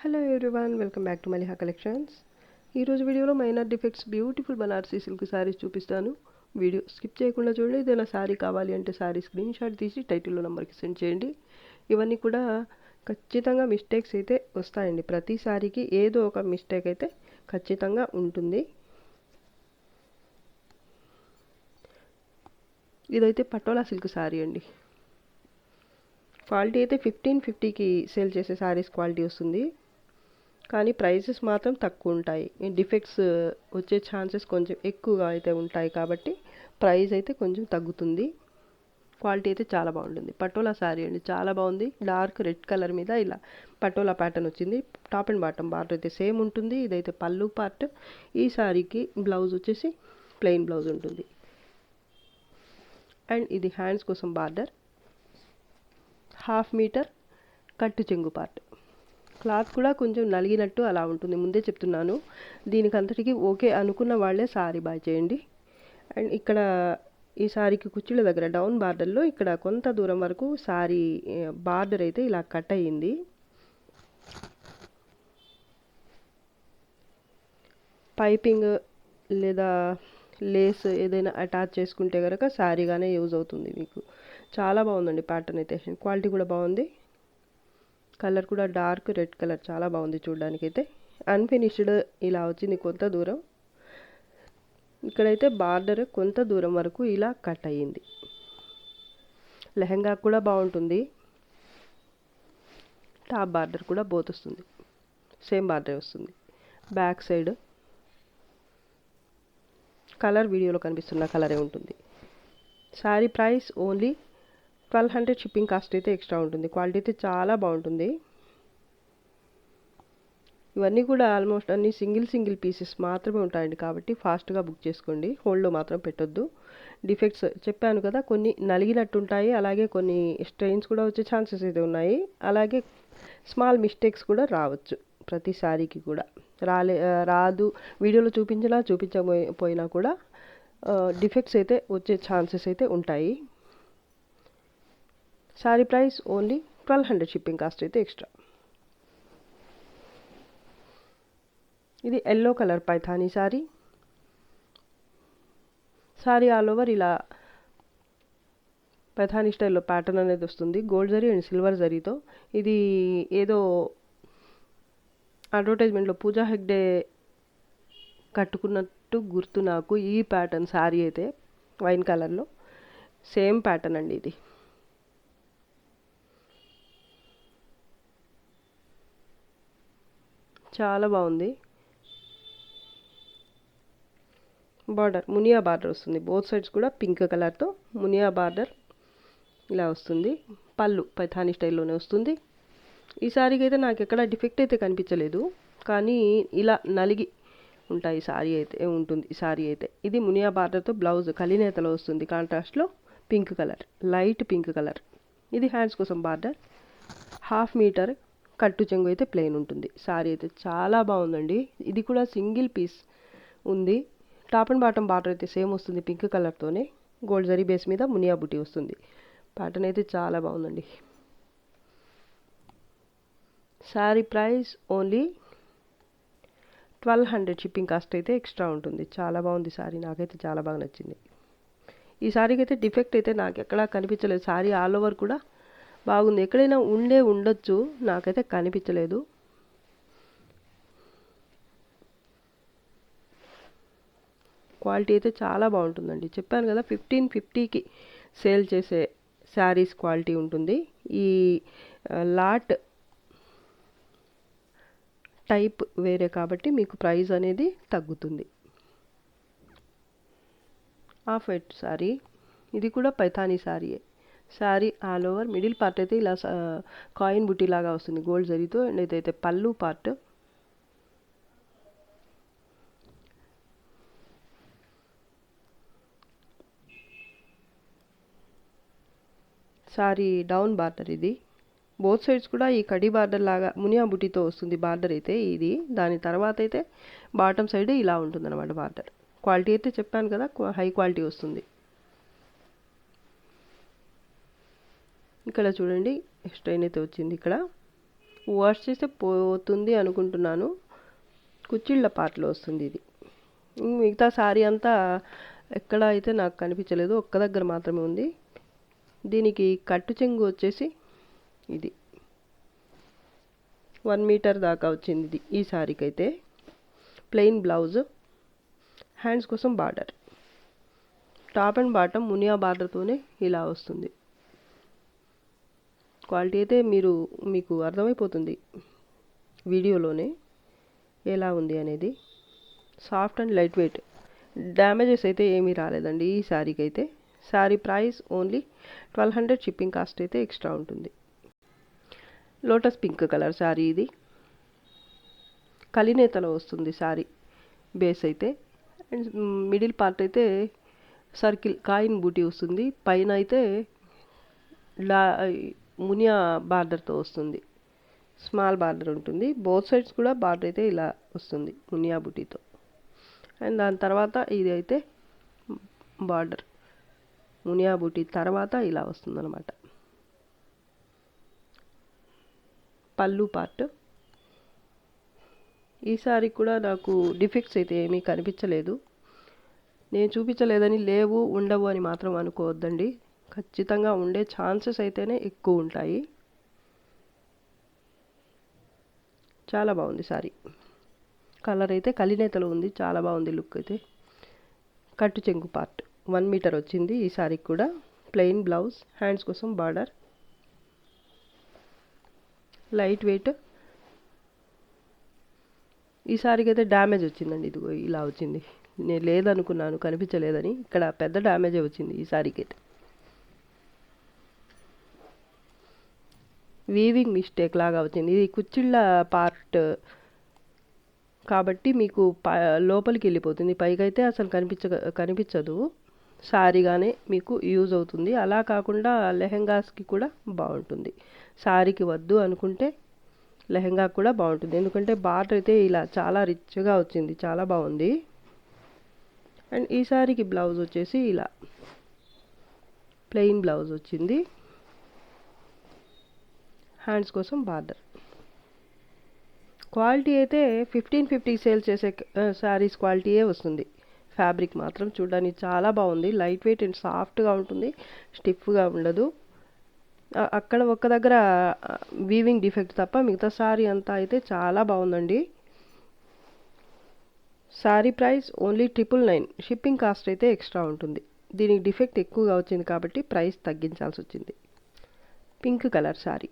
Hello everyone, welcome back to Maliha collections. ఈరోజు వీడియోలో minor defects beautiful Banarasi silk saris చూపిస్తాను. వీడియో స్కిప్ చేయకుండా చూడండి. ఏదైనా శారీ కావాలి అంటే శారీ స్క్రీన్ షాట్ తీసి టైటిల్లో నెంబర్కి సెండ్ చేయండి. ఇవన్నీ కూడా ఖచ్చితంగా మిస్టేక్స్ అయితే వస్తాయండి. ప్రతి శారీకి ఏదో ఒక మిస్టేక్ అయితే ఖచ్చితంగా ఉంటుంది. ఇదైతే పటోలా సిల్క్ శారీ అండి. క్వాలిటీ అయితే 1550కి సేల్ చేసే శారీస్ క్వాలిటీ వస్తుంది, కానీ ప్రైసెస్ మాత్రం తక్కువ ఉంటాయి. డిఫెక్ట్స్ వచ్చే ఛాన్సెస్ కొంచెం ఎక్కువగా అయితే ఉంటాయి కాబట్టి ప్రైస్ అయితే కొంచెం తగ్గుతుంది. క్వాలిటీ అయితే చాలా బాగుంటుంది. పటోలా శారీ అండి, చాలా బాగుంది. డార్క్ రెడ్ కలర్ మీద ఇలా పటోలా ప్యాటర్న్ వచ్చింది. టాప్ అండ్ బాటమ్ బార్డర్ అయితే సేమ్ ఉంటుంది. ఇదైతే పళ్ళు పార్ట్. ఈ శారీకి బ్లౌజ్ వచ్చేసి ప్లెయిన్ బ్లౌజ్ ఉంటుంది. అండ్ ఇది హ్యాండ్స్ కోసం బార్డర్. 1/2 మీటర్ కట్టు చెంగు పార్ట్. క్లాత్ కూడా కొంచెం నలిగినట్టు అలా ఉంటుంది, ముందే చెప్తున్నాను. దీనికి అంతటికి ఓకే అనుకున్న వాళ్ళే శారీ బాయ్ చేయండి. అండ్ ఇక్కడ ఈ శారీకి కుర్చీల దగ్గర డౌన్ బార్డర్లో ఇక్కడ కొంత దూరం వరకు శారీ బార్డర్ అయితే ఇలా కట్ అయ్యింది. పైపింగ్ లేదా లేస్ ఏదైనా అటాచ్ చేసుకుంటే కనుక శారీగానే యూజ్ అవుతుంది మీకు. చాలా బాగుందండి ప్యాటర్న్ అయితే. క్వాలిటీ కూడా బాగుంది. కలర్ కూడా డార్క్ రెడ్ కలర్, చాలా బాగుంది చూడడానికి అయితే. అన్ఫినిష్డ్ ఇలా వచ్చింది కొంత దూరం. ఇక్కడైతే బార్డర్ కొంత దూరం వరకు ఇలా కట్ అయ్యింది. లెహంగా కూడా బాగుంటుంది. టాప్ బార్డర్ కూడా బోత్ వస్తుంది, సేమ్ బార్డర్ వస్తుంది. బ్యాక్ సైడ్ కలర్ వీడియోలో కనిపిస్తున్న కలరే ఉంటుంది. Sari price only 1200. Shipping cost అయితే ఎక్స్ట్రా ఉంటుంది. క్వాలిటీ అయితే చాలా బాగుంటుంది. ఇవన్నీ కూడా ఆల్మోస్ట్ అన్ని సింగిల్ పీసెస్ మాత్రమే ఉంటాయండి, కాబట్టి ఫాస్ట్గా బుక్ చేసుకోండి. హోల్డ్లో మాత్రం పెట్టొద్దు. డిఫెక్ట్స్ చెప్పాను కదా, కొన్ని నలిగినట్టు ఉంటాయి, అలాగే కొన్ని స్ట్రెయిన్స్ కూడా వచ్చే ఛాన్సెస్ అయితే ఉన్నాయి. అలాగే స్మాల్ మిస్టేక్స్ కూడా రావచ్చు. ప్రతి శారీకి కూడా రాదు. వీడియోలో చూపించకపోయినా కూడా డిఫెక్ట్స్ అయితే వచ్చే ఛాన్సెస్ అయితే ఉంటాయి. Sari price only 1200. Shipping cost అయితే ఎక్స్ట్రా. ఇది yellow colour Paithani sari. Sari all over ఇలా పైథానీ స్టైల్లో ప్యాటర్న్ అనేది వస్తుంది. గోల్డ్ జరీ అండ్ సిల్వర్ జరీతో. ఇది ఏదో అడ్వర్టైజ్మెంట్లో పూజా హెగ్డే కట్టుకున్నట్టు గుర్తు నాకు. ఈ ప్యాటర్న్ శారీ అయితే వైన్ కలర్లో సేమ్ ప్యాటర్న్ అండి ఇది. చాలా బాగుంది. బార్డర్ మునియా బార్డర్ వస్తుంది. బోత్ సైడ్స్ కూడా పింక్ కలర్తో మునియా బార్డర్ ఇలా వస్తుంది. పళ్ళు పైథానీ స్టైల్లోనే వస్తుంది. ఈ శారీకి అయితే నాకు ఎక్కడ డిఫెక్ట్ అయితే కనిపించలేదు, కానీ ఇలా నలిగి ఉంటాయి శారీ అయితే ఉంటుంది. శారీ అయితే ఇది మునియా బార్డర్తో బ్లౌజ్ కలినేతలో వస్తుంది. కాంట్రాస్ట్లో pink colour, light pink colour. ఇది హ్యాండ్స్ కోసం బార్డర్. 1/2 మీటర్ కట్టు చెంగు అయితే ప్లెయిన్ ఉంటుంది. శారీ అయితే చాలా బాగుందండి. ఇది కూడా సింగిల్ పీస్ ఉంది. టాప్ అండ్ బాటమ్ బార్డర్ అయితే సేమ్ వస్తుంది పింక్ కలర్తోనే. గోల్డ్ జరీ బేస్ మీద మునియా బుటీ వస్తుంది. ప్యాటర్న్ అయితే చాలా బాగుందండి. Sari price only 1200. Shipping cost అయితే ఎక్స్ట్రా ఉంటుంది. చాలా బాగుంది శారీ, నాకైతే చాలా బాగా నచ్చింది. ఈ శారీకి అయితే డిఫెక్ట్ అయితే నాకు ఎక్కడా కనిపించలేదు. శారీ ఆల్ ఓవర్ కూడా బాగుంది. ఎక్కడైనా ఉండొచ్చు, నాకైతే కనిపించలేదు. క్వాలిటీ అయితే చాలా బాగుంటుందండి. చెప్పాను కదా, 1550కి సేల్ చేసే శారీస్ క్వాలిటీ ఉంటుంది. ఈ లాట్ టైప్ వేరే కాబట్టి మీకు ప్రైస్ అనేది తగ్గుతుంది. Off white sari. ఇది కూడా పైథానీ శారీయే. Sari all over middle part అయితే ఇలా కాయిన్ బుటీ లాగా వస్తుంది గోల్డ్ జరీతో. అండ్ ఇదైతే పళ్ళు పార్ట్. శారీ డౌన్ బార్డర్ ఇది. బోత్ సైడ్స్ కూడా ఈ కడి బార్డర్ లాగా మునియా బుటీతో వస్తుంది బార్డర్ అయితే ఇది. దాని తర్వాత అయితే బాటమ్ సైడ్ ఇలా ఉంటుంది అనమాట బార్డర్. క్వాలిటీ అయితే చెప్పాను కదా, హై క్వాలిటీ వస్తుంది. ఇక్కడ చూడండి స్ట్రెయిన్ అయితే వచ్చింది ఇక్కడ. వాష్ చేస్తే పోతుంది అనుకుంటున్నాను. కుచ్చిళ్ళ పాటలో వస్తుంది ఇది. మిగతా శారీ అంతా ఎక్కడ అయితే నాకు కనిపించలేదు, ఒక్క దగ్గర మాత్రమే ఉంది. దీనికి కట్టు చెంగు వచ్చేసి ఇది 1 మీటర్ దాకా వచ్చింది ఇది ఈ శారీకి అయితే. ప్లెయిన్ బ్లౌజ్, హ్యాండ్స్ కోసం border, top and bottom Muniya బార్డర్తోనే ఇలా వస్తుంది. క్వాలిటీ అయితే మీకు అర్థమైపోతుంది వీడియోలోనే ఎలా ఉంది అనేది. Soft and light weight, damages అయితే ఏమీ రాలేదండి ఈ శారీకి అయితే. Sari price only 1200, shipping cost అయితే ఎక్స్ట్రా ఉంటుంది. లోటస్ పింక్ కలర్ శారీ ఇది. కలినేతలో వస్తుంది శారీ బేస్ అయితే. అండ్ మిడిల్ పార్ట్ అయితే సర్కిల్ కాయిన్ బూటీ వస్తుంది. పైన అయితే మునియా బార్డర్తో వస్తుంది, స్మాల్ బార్డర్ ఉంటుంది. బోత్ సైడ్స్ కూడా బార్డర్ అయితే ఇలా వస్తుంది మునియా బూటీతో. అండ్ దాని తర్వాత ఇది అయితే బార్డర్ మునియా బూటీ తర్వాత ఇలా వస్తుందన్నమాట. పళ్ళు పార్ట్. ఈ సారీ కూడా నాకు డిఫెక్ట్స్ అయితే ఏమీ కనిపించలేదు. నేను చూపించలేదని లేవు ఉండవు అని మాత్రం అనుకోవద్దండి. ఖచ్చితంగా ఉండే ఛాన్సెస్ అయితేనే ఎక్కువ ఉంటాయి. చాలా బాగుంది సారీ. కలర్ అయితే కలినేతలో ఉంది, చాలా బాగుంది లుక్ అయితే. కట్టు చెంగు పార్ట్ 1 మీటర్ వచ్చింది ఈ సారీకి కూడా. ప్లెయిన్ బ్లౌజ్, హ్యాండ్స్ కోసం బార్డర్, లైట్ వెయిట్. ఈ సారీకి అయితే డ్యామేజ్ వచ్చిందండి, ఇదిగో ఇలా వచ్చింది. నేను లేదనుకున్నాను కనిపించలేదని, ఇక్కడ పెద్ద డ్యామేజే వచ్చింది ఈ సారీకి అయితే. వీవింగ్ మిస్టేక్ లాగా వచ్చింది. ఇది కుచ్చిళ్ళ పార్ట్ కాబట్టి మీకు లోపలికి వెళ్ళిపోతుంది, పైకైతే అసలు కనిపించదు. శారీగానే మీకు యూజ్ అవుతుంది. అలా కాకుండా లెహెంగాస్కి కూడా బాగుంటుంది. శారీకి వద్దు అనుకుంటే లెహెంగా కూడా బాగుంటుంది. ఎందుకంటే బార్డర్ అయితే ఇలా చాలా రిచ్గా వచ్చింది, చాలా బాగుంది. అండ్ ఈ శారీకి బ్లౌజ్ వచ్చేసి ఇలా ప్లెయిన్ బ్లౌజ్ వచ్చింది. హ్యాండ్స్ కోసం బార్డర్. క్వాలిటీ అయితే 1550 సేల్ చేసే శారీస్ క్వాలిటీయే వస్తుంది. ఫ్యాబ్రిక్ మాత్రం చూడడానికి చాలా బాగుంది. లైట్ వెయిట్ అండ్ సాఫ్ట్గా ఉంటుంది, స్టిఫ్గా ఉండదు. అక్కడ ఒక్క దగ్గర వీవింగ్ డిఫెక్ట్ తప్ప మిగతా శారీ అంతా అయితే చాలా బాగుందండి. Sari price only 999, shipping cost అయితే ఎక్స్ట్రా ఉంటుంది. దీనికి డిఫెక్ట్ ఎక్కువగా వచ్చింది కాబట్టి ప్రైస్ తగ్గించాల్సి వచ్చింది. Pink colour sari,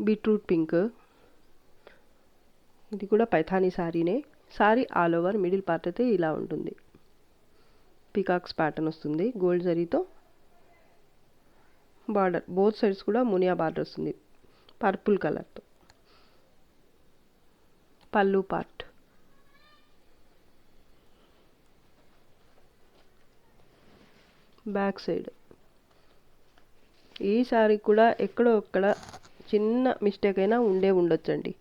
beetroot pink. ఇది కూడా పైథానీ శారీనే. Sari all over middle part అయితే ఇలా ఉంటుంది. పీకాక్స్ ప్యాటర్న్ వస్తుంది గోల్డ్ జరీతో. బార్డర్ బోత్ సైడ్స్ కూడా మునియా బార్డర్ వస్తుంది పర్పుల్ కలర్తో. పళ్ళు పార్ట్. Back side. ఈ శారీ కూడా ఎక్కడో ఒక్కడ చిన్న మిస్టేక్ అయినా ఉండొచ్చండి.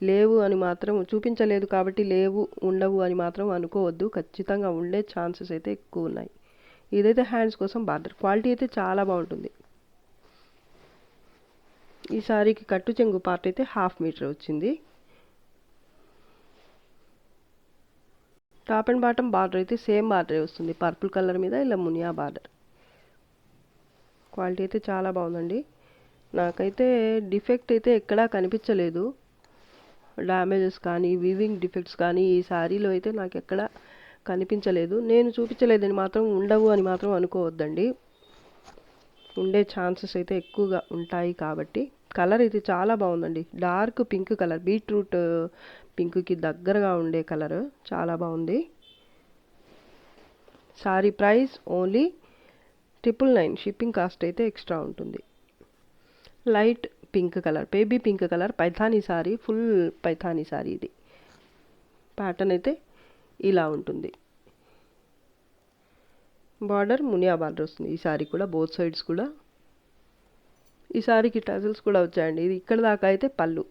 లేవు అని మాత్రం చూపించలేదు కాబట్టి లేవు ఉండవు అని మాత్రం అనుకోవద్దు. ఖచ్చితంగా ఉండే ఛాన్సెస్ అయితే ఎక్కువ ఉన్నాయి. ఇదైతే హ్యాండ్స్ కోసం బార్డర్. క్వాలిటీ అయితే చాలా బాగుంటుంది. ఈ శారీకి కట్టు చెంగు పార్ట్ అయితే 1/2 మీటర్ వచ్చింది. టాప్ అండ్ బాటమ్ బార్డర్ అయితే సేమ్ బార్డరే వస్తుంది, పర్పుల్ కలర్ మీద ఇలా మునియా బార్డర్. క్వాలిటీ అయితే చాలా బాగుందండి. నాకైతే డిఫెక్ట్ అయితే ఎక్కడా కనిపించలేదు. డ్యామేజెస్ కానీ వీవింగ్ డిఫెక్ట్స్ కానీ ఈ శారీలో అయితే నాకు ఎక్కడ కనిపించలేదు. నేను చూపించలేదని మాత్రం ఉండవు అని మాత్రం అనుకోవద్దండి. ఉండే ఛాన్సెస్ అయితే ఎక్కువగా ఉంటాయి కాబట్టి. కలర్ అయితే చాలా బాగుందండి. డార్క్ పింక్ కలర్, బీట్రూట్ పింక్కి దగ్గరగా ఉండే కలర్, చాలా బాగుంది. Sari price only 999, shipping cost అయితే ఎక్స్ట్రా ఉంటుంది. Light pink colour, baby pink colour, Paithani sari, full Paithani sari. ఇది ప్యాటర్న్ అయితే ఇలా ఉంటుంది. బార్డర్ మునియా బార్డర్ వస్తుంది ఈ శారీ కూడా, బోత్ సైడ్స్ కూడా. ఈ శారీకి టజల్స్ కూడా వచ్చాయండి. ఇది ఇక్కడ దాకా అయితే పళ్ళు.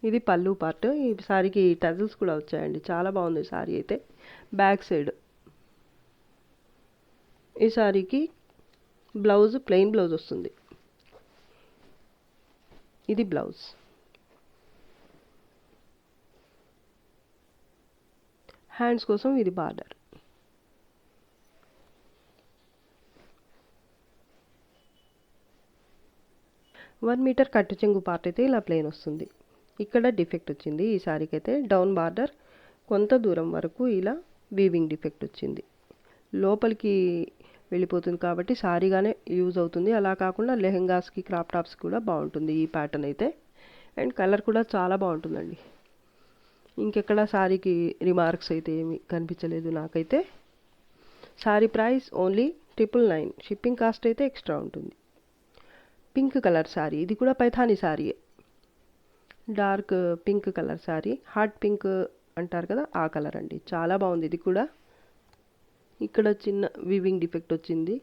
ఇది పళ్ళు పార్ట్. ఈ శారీకి టజల్స్ కూడా వచ్చాయండి, చాలా బాగుంది శారీ అయితే. బ్యాక్ సైడ్ ఈ శారీకి బ్లౌజ్ ప్లెయిన్ బ్లౌజ్ వస్తుంది. ఇది బ్లౌజ్. హ్యాండ్స్ కోసం ఇది బార్డర్. వన్ మీటర్ కట్టు చెంగు పార్ట్ అయితే ఇలా ప్లెయిన్ వస్తుంది. ఇక్కడ డిఫెక్ట్ వచ్చింది. ఈ సారీకి అయితే డౌన్ బార్డర్ కొంత దూరం వరకు ఇలా వీవింగ్ డిఫెక్ట్ వచ్చింది. లోపలికి వెళ్ళిపోతుంది కాబట్టి సారీగానే యూజ్ అవుతుంది. అలా కాకుండా లెహెంగాస్కి, క్రాప్ టాప్స్కి కూడా బాగుంటుంది ఈ ప్యాటర్న్ అయితే. అండ్ కలర్ కూడా చాలా బాగుంటుందండి. ఇంకెక్కడ సారీకి రిమార్క్స్ అయితే ఏమి కనిపించలేదు నాకైతే. Sari price only 999. Shipping cost అయితే ఎక్స్ట్రా ఉంటుంది. పింక్ కలర్ సారీ, ఇది కూడా పైథానీ సారీయే. Dark pink colour sari, hot pink అంటారు కదా ఆ కలర్ అండి. చాలా బాగుంది ఇది కూడా. ఇక్కడ చిన్న వీవింగ్ డిఫెక్ట్ వచ్చింది.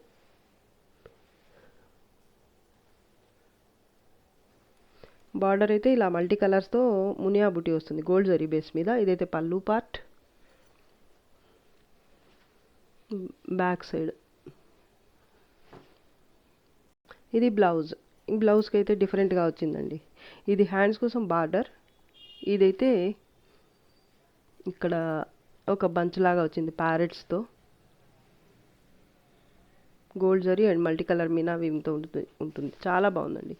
బార్డర్ అయితే ఇలా మల్టీ కలర్స్తో మునియా బుటీ వస్తుంది గోల్డ్ జరీ బేస్ మీద. ఇదైతే పళ్ళు పార్ట్. బ్యాక్ సైడ్ ఇది బ్లౌజ్. బ్లౌజ్కి అయితే డిఫరెంట్గా వచ్చిందండి. ఇది హ్యాండ్స్ కోసం బార్డర్. ఇదైతే ఇక్కడ ఒక బంచ్ లాగా వచ్చింది ప్యారెట్స్తో. Gold zari and multi colour meena వీవింగ్తో ఉంటుంది. చాలా బాగుందండి.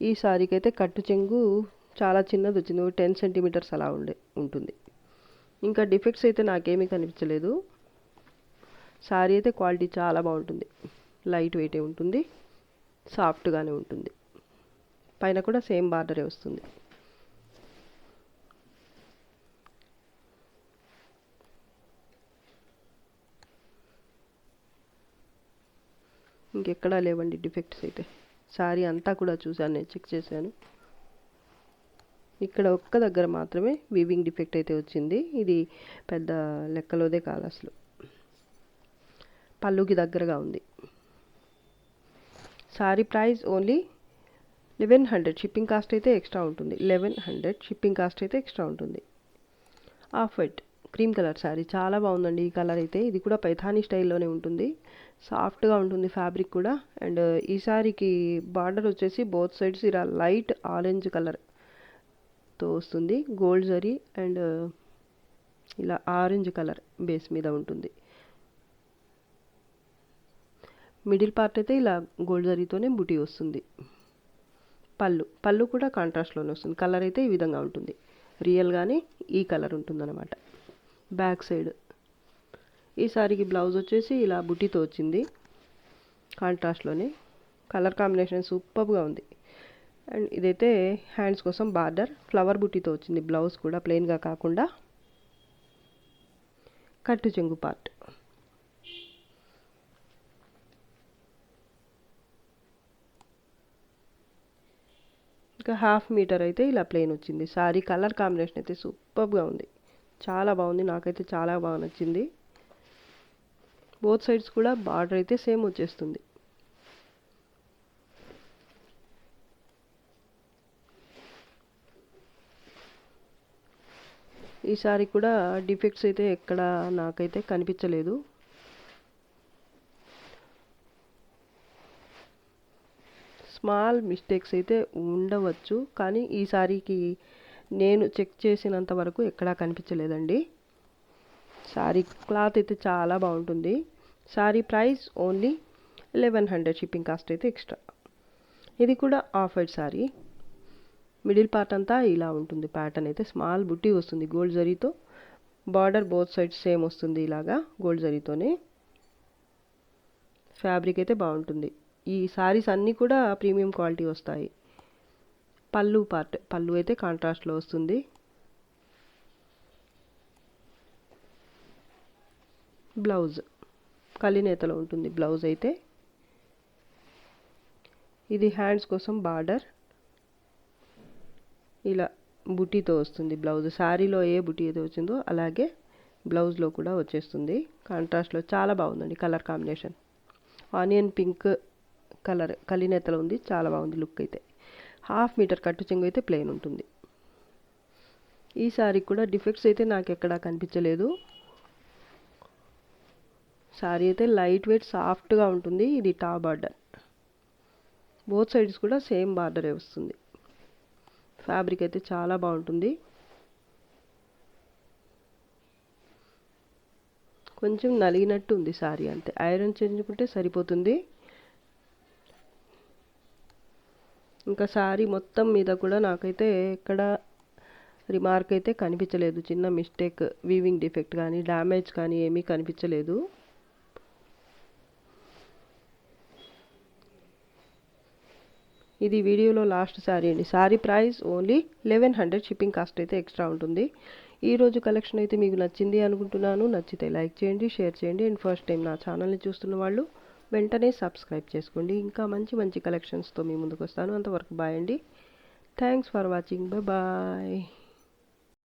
ఈ సారీకి అయితే కట్టు చెంగు చాలా చిన్నది వచ్చింది. 10 సెంటీమీటర్స్ అలా ఉంటుంది. ఇంకా డిఫెక్ట్స్ అయితే నాకేమీ కనిపించలేదు. సారీ అయితే క్వాలిటీ చాలా బాగుంటుంది. లైట్ వెయిటే ఉంటుంది, సాఫ్ట్గానే ఉంటుంది. పైన కూడా సేమ్ బార్డరే వస్తుంది. ఇంకెక్కడా లేవండి డిఫెక్ట్స్ అయితే. సారీ అంతా కూడా చూశాను, నేను చెక్ చేశాను. ఇక్కడ ఒక్క దగ్గర మాత్రమే వీవింగ్ డిఫెక్ట్ అయితే వచ్చింది. ఇది పెద్ద లెక్కలోదే కాదు అసలు. పళ్ళుకి దగ్గరగా ఉంది. Sorry price only 1100. Shipping cost అయితే ఎక్స్ట్రా ఉంటుంది. 1100 షిప్పింగ్ కాస్ట్ అయితే ఎక్స్ట్రా ఉంటుంది. Off white cream colour sorry చాలా బాగుందండి ఈ కలర్ అయితే. ఇది కూడా పైథానీ స్టైల్లోనే ఉంటుంది. సాఫ్ట్గా ఉంటుంది ఫ్యాబ్రిక్ కూడా. అండ్ ఈ సారీకి బార్డర్ వచ్చేసి బోత్ సైడ్స్ ఇలా లైట్ ఆరెంజ్ కలర్తో వస్తుంది. గోల్డ్ జరీ అండ్ ఇలా ఆరెంజ్ కలర్ బేస్ మీద ఉంటుంది. మిడిల్ పార్ట్ అయితే ఇలా గోల్డ్ జరీతోనే బుటీ వస్తుంది. పళ్ళు కూడా కాంట్రాస్ట్లోనే వస్తుంది. కలర్ అయితే ఈ విధంగా ఉంటుంది. రియల్గానే ఈ కలర్ ఉంటుందన్నమాట. బ్యాక్ సైడ్ ఈ సారీకి బ్లౌజ్ వచ్చేసి ఇలా బుటీతో వచ్చింది కాంట్రాస్ట్లోనే. కలర్ కాంబినేషన్ సూపర్గా ఉంది. అండ్ ఇదైతే హ్యాండ్స్ కోసం బార్డర్ ఫ్లవర్ బుటీతో వచ్చింది. బ్లౌజ్ కూడా ప్లెయిన్గా కాకుండా కట్టు చెంగు పార్ట్. ఇంకా హాఫ్ మీటర్ అయితే ఇలా ప్లెయిన్ వచ్చింది. సారీ కలర్ కాంబినేషన్ అయితే సూపర్గా ఉంది. చాలా బాగుంది. నాకైతే చాలా బాగా నచ్చింది. బోత్ సైడ్స్ కూడా బార్డర్ అయితే సేమ్ వచ్చేస్తుంది. ఈ సారీ కూడా డిఫెక్ట్స్ అయితే ఎక్కడ నాకైతే కనిపించలేదు. స్మాల్ మిస్టేక్స్ అయితే ఉండవచ్చు, కానీ ఈ సారీకి నేను చెక్ చేసినంత వరకు ఎక్కడా కనిపించలేదండి. సారీ క్లాత్ అయితే చాలా బాగుంటుంది. Sorry price only 1100. Shipping cost అయితే ఎక్స్ట్రా. ఇది కూడా off white sorry. Middle part అంతా ఇలా ఉంటుంది. ప్యాటర్న్ అయితే స్మాల్ బుట్టి వస్తుంది గోల్డ్ జరీతో. బార్డర్ బోత్ సైడ్స్ సేమ్ వస్తుంది ఇలాగా గోల్డ్ జరీతోనే. ఫ్యాబ్రిక్ అయితే బాగుంటుంది. ఈ సారీస్ అన్నీ కూడా ప్రీమియం క్వాలిటీ వస్తాయి. పళ్ళు అయితే కాంట్రాస్ట్లో వస్తుంది. బ్లౌజ్ కలినేతలో ఉంటుంది బ్లౌజ్ అయితే. ఇది హ్యాండ్స్ కోసం బార్డర్ ఇలా బుటీతో వస్తుంది బ్లౌజ్. శారీలో ఏ బుటీ అయితే వచ్చిందో అలాగే బ్లౌజ్లో కూడా వచ్చేస్తుంది కాంట్రాస్ట్లో. చాలా బాగుందండి colour combination. Onion pink colour కలినేతలో ఉంది. చాలా బాగుంది లుక్ అయితే. హాఫ్ మీటర్ కట్టు చెంగు అయితే ప్లెయిన్ ఉంటుంది. ఈ సారీ కూడా డిఫెక్ట్స్ అయితే నాకు ఎక్కడా కనిపించలేదు. సారీ అయితే లైట్ వెయిట్ సాఫ్ట్గా ఉంటుంది. ఇది టాప్ బార్డర్. బోత్ సైడ్స్ కూడా సేమ్ బార్డరే వస్తుంది. ఫ్యాబ్రిక్ అయితే చాలా బాగుంటుంది. కొంచెం నలిగినట్టు ఉంది సారీ, అంతే. ఐరన్ చేయించుకుంటే సరిపోతుంది. ఇంకా సారీ మొత్తం మీద కూడా నాకైతే ఎక్కడ రిమార్క్ అయితే కనిపించలేదు, చిన్న మిస్టేక్, వీవింగ్ డిఫెక్ట్ కానీ డ్యామేజ్ కానీ ఏమీ కనిపించలేదు. ఇది వీడియోలో లాస్ట్ సారీ అండి. Sorry price only 1100, shipping cost అయితే ఎక్స్ట్రా ఉంటుంది. ఈరోజు కలెక్షన్ అయితే మీకు నచ్చింది అనుకుంటున్నాను. నచ్చితే లైక్ చేయండి, షేర్ చేయండి. అండ్ ఫస్ట్ టైం నా ఛానల్ని చూస్తున్న వాళ్ళు వెంటనే సబ్స్క్రైబ్ చేసుకోండి. ఇంకా మంచి మంచి కలెక్షన్స్తో మీ ముందుకు వస్తాను. అంతవరకు బాయ్ అండి. Thanks for watching. బాయ్.